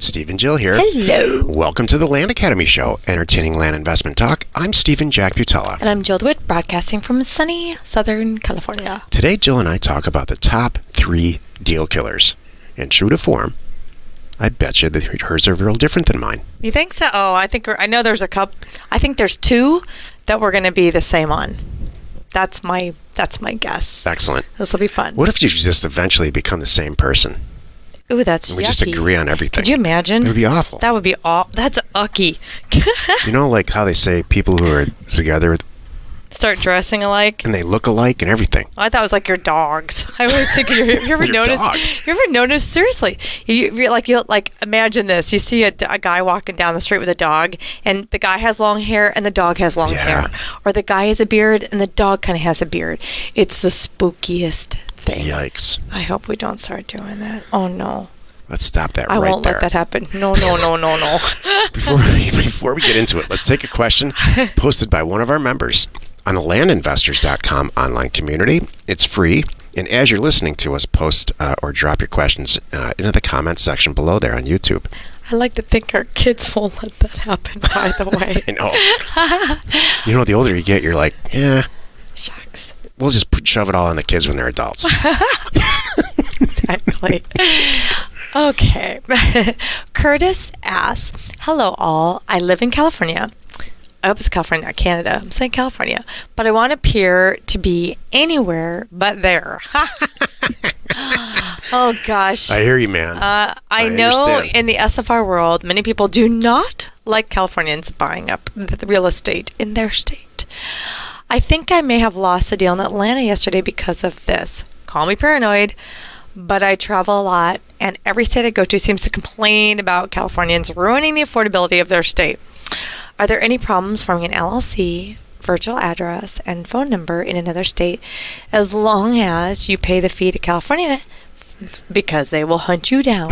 Steve and Jill here. Hello. Welcome to the Land Academy Show, entertaining land investment talk. I'm Stephen Jack Butella. And I'm Jill DeWitt, broadcasting from sunny Southern California. Today, Jill and I talk about the top 3 deal killers. And true to form, I bet you that hers are real different than mine. You think so? Oh, I know there's a couple. I think there's 2 that we're going to be the same on. That's my guess. Excellent. This will be fun. What if you just eventually become the same person? Ooh, that's And we yucky. just agree on everything. Could you imagine? It would be awful. That would be That's ucky. You know, like how they say people who are together Start dressing alike. and they look alike and everything. I thought it was like your dogs. I was thinking, you ever Your notice? dog. You ever notice? Seriously, you imagine this. You see a guy walking down the street with a dog, and the guy has long hair, and the dog has long hair, or the guy has a beard, and the dog kind of has a beard. It's the spookiest thing. Yikes. I hope we don't start doing that. Oh no. Let's stop that I right won't there. let that happen. No. Before we get into it, let's take a question posted by one of our members on the landinvestors.com online community. It's free, and as you're listening to us, post or drop your questions into the comments section below there on YouTube. I like to think our kids won't let that happen, by the way. I know. You know, the older you get, you're like, yeah, Shucks. we'll just shove it all on the kids when they're adults. Exactly. Okay. Curtis asks, hello all. I live in California. I hope it's California, not Canada. I'm saying California. But I want to appear to be anywhere but there. Oh, gosh. I hear you, man. I know understand. in the SFR world, many people do not like Californians buying up the real estate in their state. I think I may have lost a deal in Atlanta yesterday because of this. Call me paranoid, but I travel a lot, and every state I go to seems to complain about Californians ruining the affordability of their state. Are there any problems forming an LLC, virtual address, and phone number in another state as long as you pay the fee to California because they will hunt you down?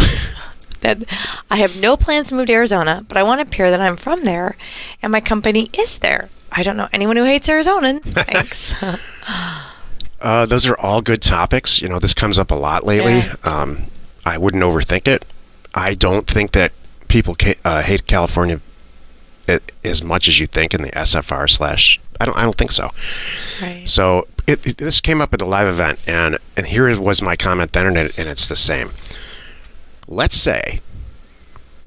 That I have no plans to move to Arizona, but I want to appear that I'm from there and my company is there. I don't know anyone who hates Arizonans. Thanks. Those are all good topics. You know, this comes up a lot lately. Yeah. I wouldn't overthink it. I don't think that people hate California as much as you think in the SFR / I don't think so. Right. So this came up at the live event, and here was my comment then, and it's the same. Let's say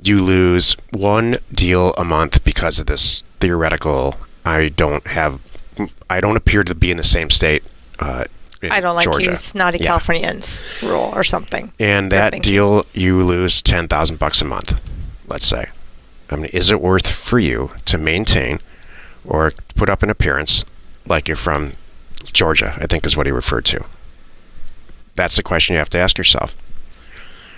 you lose one deal a month because of this theoretical. I don't appear to be in the same state. I don't like Georgia. you snotty Californians rule or something. And that deal, you lose $10,000 a month, let's say. I mean, is it worth for you to maintain or put up an appearance like you're from Georgia, I think is what he referred to. That's the question you have to ask yourself.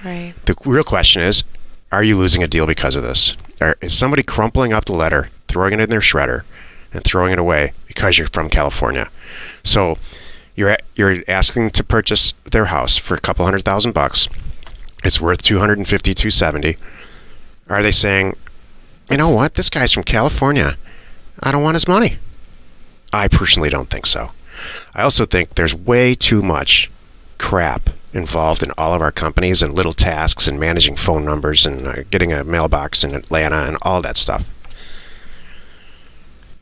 Right. The real question is, are you losing a deal because of this? Or is somebody crumpling up the letter, throwing it in their shredder, and throwing it away because you're from California? So you're asking to purchase their house for a couple $100,000. It's worth $250, $270. Are they saying, you know what, this guy's from California, I don't want his money? I personally don't think so. I also think there's way too much crap involved in all of our companies and little tasks and managing phone numbers and getting a mailbox in Atlanta and all that stuff.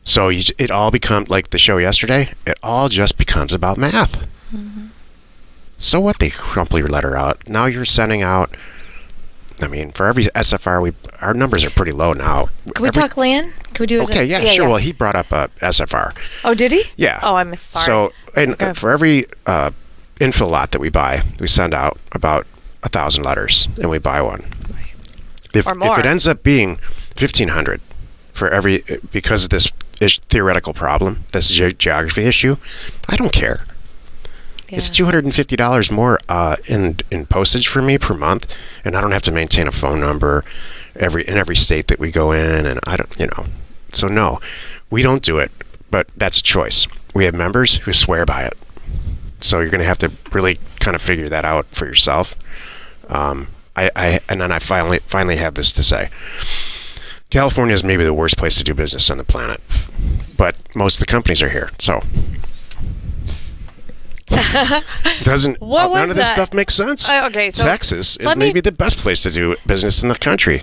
So it all becomes, like the show yesterday, it all just becomes about math. Mm-hmm. So what, they crumple your letter out. Now you're sending out, I mean, for every SFR, our numbers are pretty low now. Can we talk land? Can we do it? Okay, yeah, sure. Well, he brought up SFR. Oh, did he? Yeah. Oh, I'm sorry. So, and for every infill lot that we buy, we send out about 1,000 letters, and we buy one. If it ends up being 1,500 for every, because of this theoretical problem, this geography issue, I don't care. Yeah. It's $250 more in postage for me per month, and I don't have to maintain a phone number in every state that we go in, and I don't, So no, we don't do it, but that's a choice. We have members who swear by it, so you're going to have to really kind of figure that out for yourself. And then I finally have this to say. California is maybe the worst place to do business on the planet, but most of the companies are here, so Doesn't What was none of this that? stuff makes sense? Okay, so Texas is maybe the best place to do business in the country,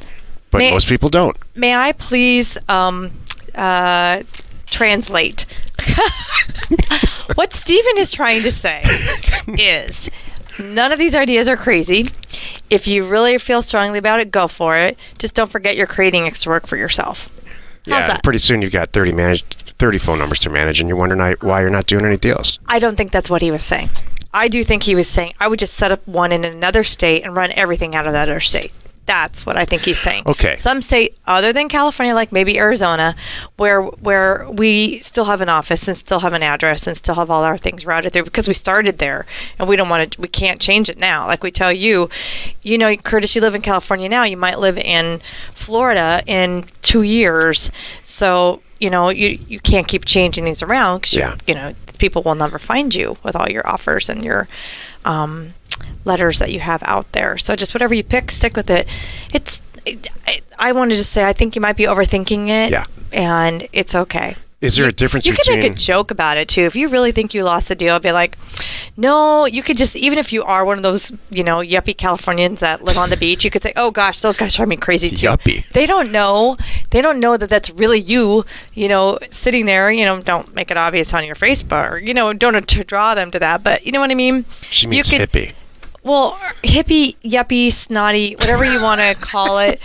but most people don't. May I please translate? What Stephen is trying to say is none of these ideas are crazy. If you really feel strongly about it, go for it. Just don't forget you're creating extra work for yourself. How's that? Pretty soon you've got 30 phone numbers to manage, and you're wondering why you're not doing any deals. I don't think that's what he was saying. I do think he was saying I would just set up one in another state and run everything out of that other state. That's what I think he's saying. Okay. Some state other than California, like maybe Arizona, where we still have an office and still have an address and still have all our things routed through because we started there and we can't change it now. Like we tell you, Curtis, you live in California now. You might live in Florida in 2 years. So, you can't keep changing these around because, people will never find you with all your offers and your letters that you have out there. So just whatever you pick, stick with it. I wanted to say, I think you might be overthinking it. Yeah. And it's okay. Is there a difference between... You can make a joke about it, too. If you really think you lost a deal, be like, no, you could just, even if you are one of those, yuppie Californians that live on the beach, you could say, oh, gosh, those guys drive me crazy, too. Yuppie. They don't know that that's really you, sitting there, don't make it obvious on your Facebook or, don't draw them to that. But you know what I mean? She means hippie. Well, hippie, yuppie, snotty, whatever you want to call it.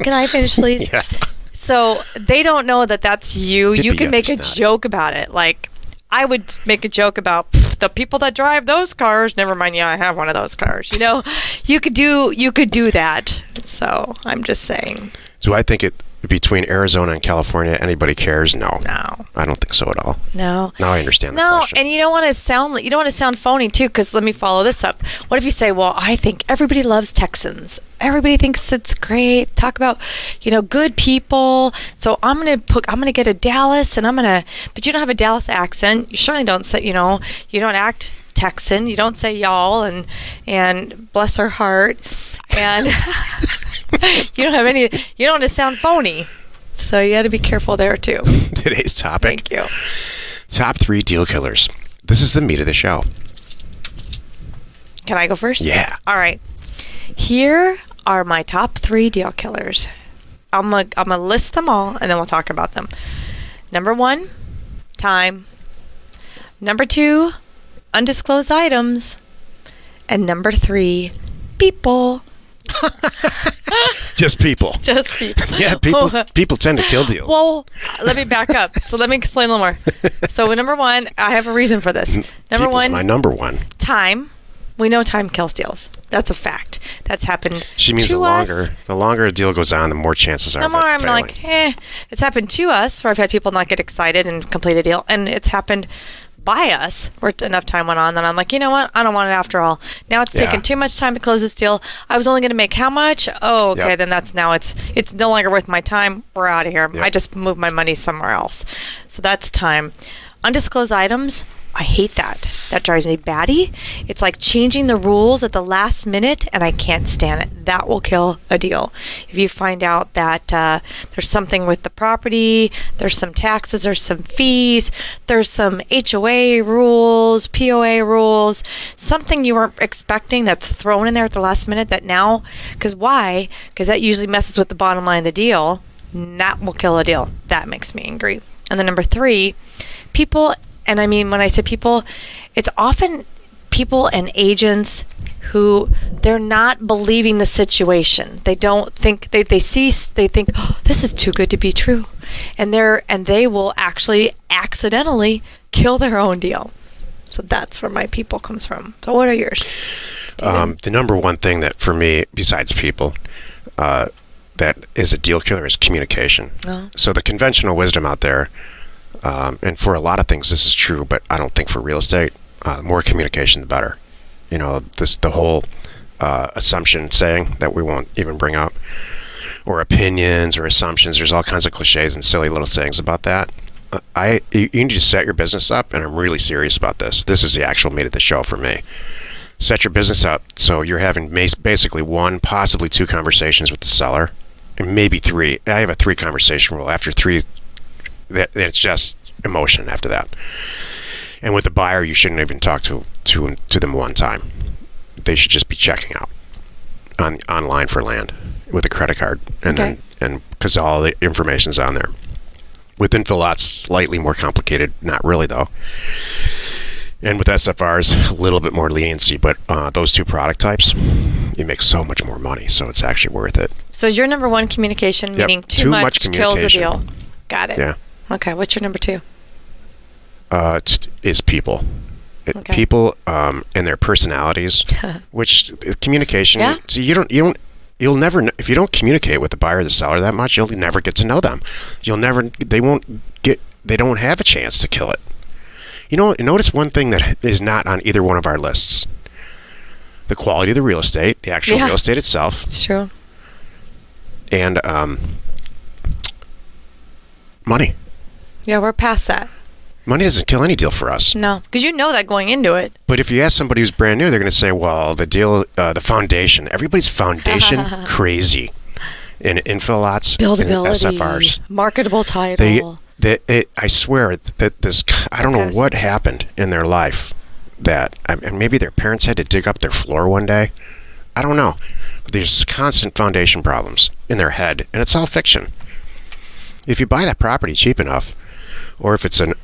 Can I finish, please? Yeah. So they don't know that that's you. Hippie, You can make a snotty. joke about it. Like, I would make a joke about the people that drive those cars. Never mind, I have one of those cars. You could do that. So I'm just saying. So I think between Arizona and California, anybody cares? No. I don't think so at all. No. Now I understand the question. And you don't want to sound phony too, because let me follow this up. What if you say, well, I think everybody loves Texans. Everybody thinks it's great. Talk about, good people. So I'm gonna get a Dallas, but you don't have a Dallas accent. You certainly don't say, you don't act Texan. You don't say y'all and bless her heart, and you don't want to sound phony. So you got to be careful there too. Today's topic. Thank you. Top 3 deal killers. This is the meat of the show. Can I go first? Yeah. All right. Here are my top 3 deal killers. I'm gonna list them all, and then we'll talk about them. Number 1, time. Number 2, undisclosed items. And number 3, people. Just people. Just people. Yeah, people tend to kill deals. Well, let me back up. So let me explain a little more. So number 1, I have a reason for this. Number People's 1, my number 1. time. We know time kills deals. That's a fact. That's happened. She means to us. the longer a deal goes on, the more chances are The of more it I'm failing. like, It's happened to us where I've had people not get excited and complete a deal, and it's happened by us where enough time went on that I'm like, you know what? I don't want it after all. Now it's taken too much time to close this deal. I was only going to make how much? Oh, okay. Yep. Then it's no longer worth my time. We're out of here. Yep. I just moved my money somewhere else. So that's time. Undisclosed items. I hate that. That drives me batty. It's like changing the rules at the last minute, and I can't stand it. That will kill a deal. If you find out that there's something with the property, there's some taxes, there's some fees, there's some HOA rules, POA rules, something you weren't expecting that's thrown in there at the last minute that now, because why? Because that usually messes with the bottom line of the deal. That will kill a deal. That makes me angry. And then number 3, people. And I mean, when I say people, it's often people and agents who they're not believing the situation. They don't think they think, oh, this is too good to be true, and they will actually accidentally kill their own deal. So that's where my people comes from. So what are yours? The number 1 thing that for me, besides people, that is a deal killer is communication. Oh. So the conventional wisdom out there. And for a lot of things, this is true, but I don't think for real estate, more communication, the better. The whole assumption saying that we won't even bring up, or opinions or assumptions. There's all kinds of cliches and silly little sayings about that. You need to set your business up, and I'm really serious about this. This is the actual meat of the show for me. Set your business up so you're having basically 1, possibly 2 conversations with the seller, and maybe 3. I have a 3 conversation rule. After 3, that it's just emotion after that. And with the buyer, you shouldn't even talk to them one time. They should just be checking out online for land with a credit card, and because all the information's on there. With info lots, slightly more complicated. Not really though. And with SFRs, a little bit more leniency, but those two product types, you make so much more money, so it's actually worth it. So your number one, communication, meaning too much kills a deal. Got it. Yeah. Okay, what's your number two? Is people. People and their personalities, which communication. Yeah. So you'll never, if you don't communicate with the buyer or the seller that much, you'll never get to know them. They don't have a chance to kill it. Notice one thing that is not on either one of our lists: the quality of the real estate, the actual real estate itself. It's true. And money. Yeah, we're past that. Money doesn't kill any deal for us. No, because you know that going into it. But if you ask somebody who's brand new, they're going to say, well, the deal, the foundation, everybody's foundation crazy. In info lots, buildability, in SFRs. Marketable title. I swear that I don't know what happened in their life that, and maybe their parents had to dig up their floor one day. I don't know. But there's constant foundation problems in their head, and it's all fiction. If you buy that property cheap enough, or if it's an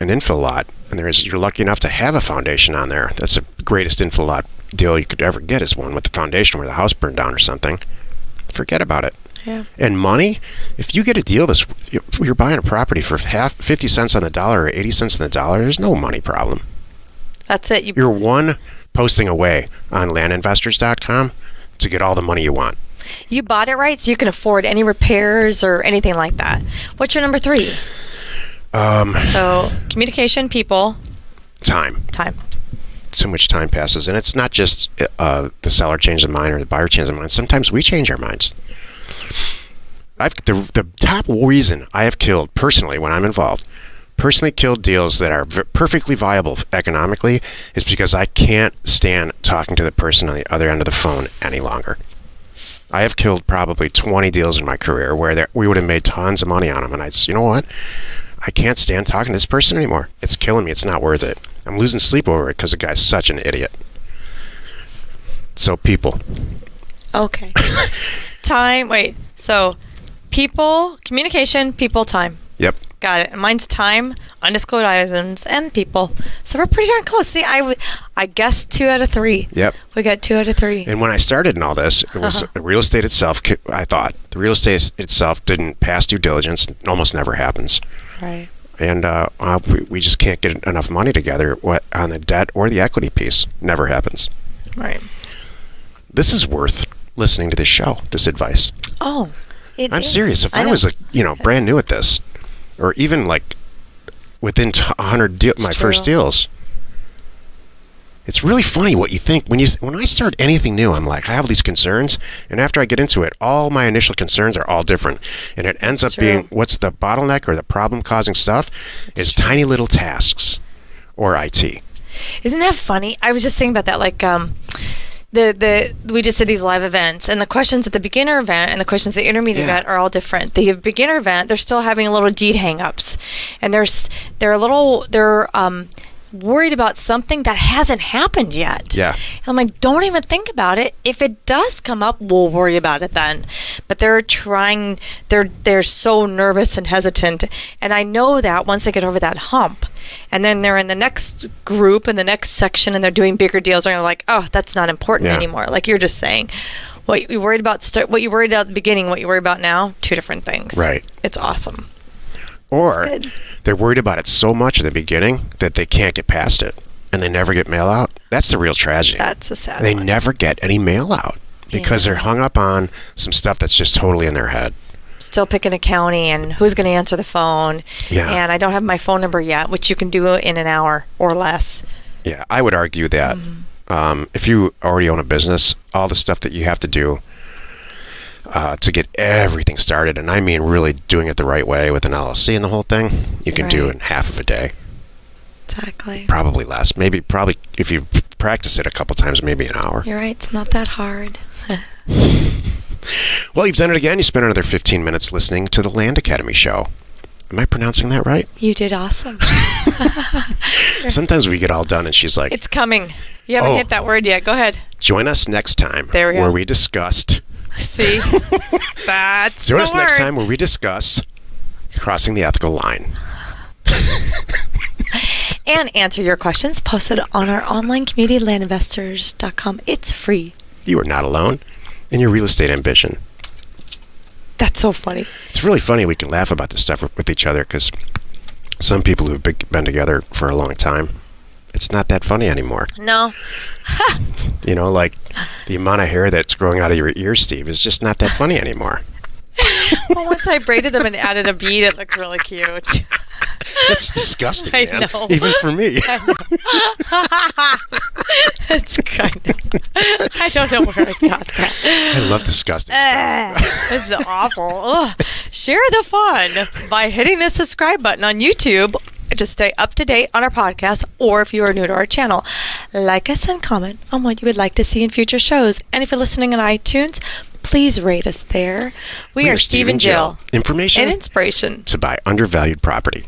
info lot, and you're lucky enough to have a foundation on there, that's the greatest info lot deal you could ever get, is one with the foundation where the house burned down or something. Forget about it. Yeah. And money, if you get a deal you're buying a property for 50 cents on the dollar or 80 cents on the dollar, there's no money problem. That's it. You're one posting away on landinvestors.com to get all the money you want. You bought it right, so you can afford any repairs or anything like that. What's your number three? So communication, people, time. So much time passes, and it's not just the seller changed their mind or the buyer changed their mind. Sometimes we change our minds. The top reason I have killed personally when I'm involved, killed deals that are perfectly viable economically, is because I can't stand talking to the person on the other end of the phone any longer. I have killed probably 20 deals in my career where we would have made tons of money on them, and I'd say, you know what? I can't stand talking to this person anymore. It's killing me. It's not worth it. I'm losing sleep over it because the guy's such an idiot. So people. Okay. Time. Wait. So people, communication, people, time. Yep. Got it. And mine's time, undisclosed items, and people. So we're pretty darn close. See, I guessed 2 out of 3. Yep. We got 2 out of 3. And when I started in all this, it was the real estate itself. I thought the real estate itself didn't pass due diligence. It almost never happens. Right. And we just can't get enough money together on the debt or the equity piece. Never happens. Right. This is worth listening to this show, this advice. Oh, I'm serious. If I was brand new at this, or even like within 100 my first deals, it's really funny what you think when I start anything new. I'm like, I have these concerns, and after I get into it, all my initial concerns are all different, and it ends up being what's the bottleneck or the problem-causing stuff is tiny little tasks or IT. Isn't that funny? I was just thinking about that, like we just did these live events, and the questions at the beginner event and the questions at the intermediate event are all different. The beginner event, they're still having a little deed hang-ups, and they're worried about something that hasn't happened yet. Yeah. And I'm like, don't even think about it. If it does come up, we'll worry about it then. But they're so nervous and hesitant. And I know that once they get over that hump, and then they're in the next group in the next section and they're doing bigger deals, they're like, oh, that's not important anymore. Like you're just saying. What you worried about what you worried about at the beginning, what you worry about now, 2 different things. Right. It's awesome. Or they're worried about it so much at the beginning that they can't get past it, and they never get mail out. That's the real tragedy. That's a sad They one. never get any mail out because they're hung up on some stuff that's just totally in their head. Still picking a county and who's going to answer the phone. Yeah. And I don't have my phone number yet, which you can do in an hour or less. Yeah, I would argue that if you already own a business, all the stuff that you have to do to get everything started, and I mean really doing it the right way with an LLC and the whole thing, you can do in half of a day. Exactly. Probably less. Probably if you practice it a couple times, maybe an hour. You're right. It's not that hard. Well, you've done it again. You spent another 15 minutes listening to the Land Academy show. Am I pronouncing that right? You did awesome. Sometimes we get all done and she's like, it's coming. You haven't hit that word yet. Go ahead. Join us next time there we where go. we discussed. See? That's Join the us word. next time where we discuss crossing the ethical line. And answer your questions posted on our online community, landinvestors.com. It's free. You are not alone in your real estate ambition. That's so funny. It's really funny we can laugh about this stuff with each other because some people who've been together for a long time, it's not that funny anymore. No. You know, like the amount of hair that's growing out of your ears, Steve, is just not that funny anymore. Well, once I braided them and added a bead, it looked really cute. That's disgusting, I man. know. Even for me. It's kind of. I don't know where I got that. I love disgusting stuff. This is awful. Ugh. Share the fun by hitting the subscribe button on YouTube to stay up to date on our podcast, or if you are new to our channel, like us and comment on what you would like to see in future shows. And if you're listening on iTunes, please rate us there. We are Steve and Jill. Information and inspiration to buy undervalued property.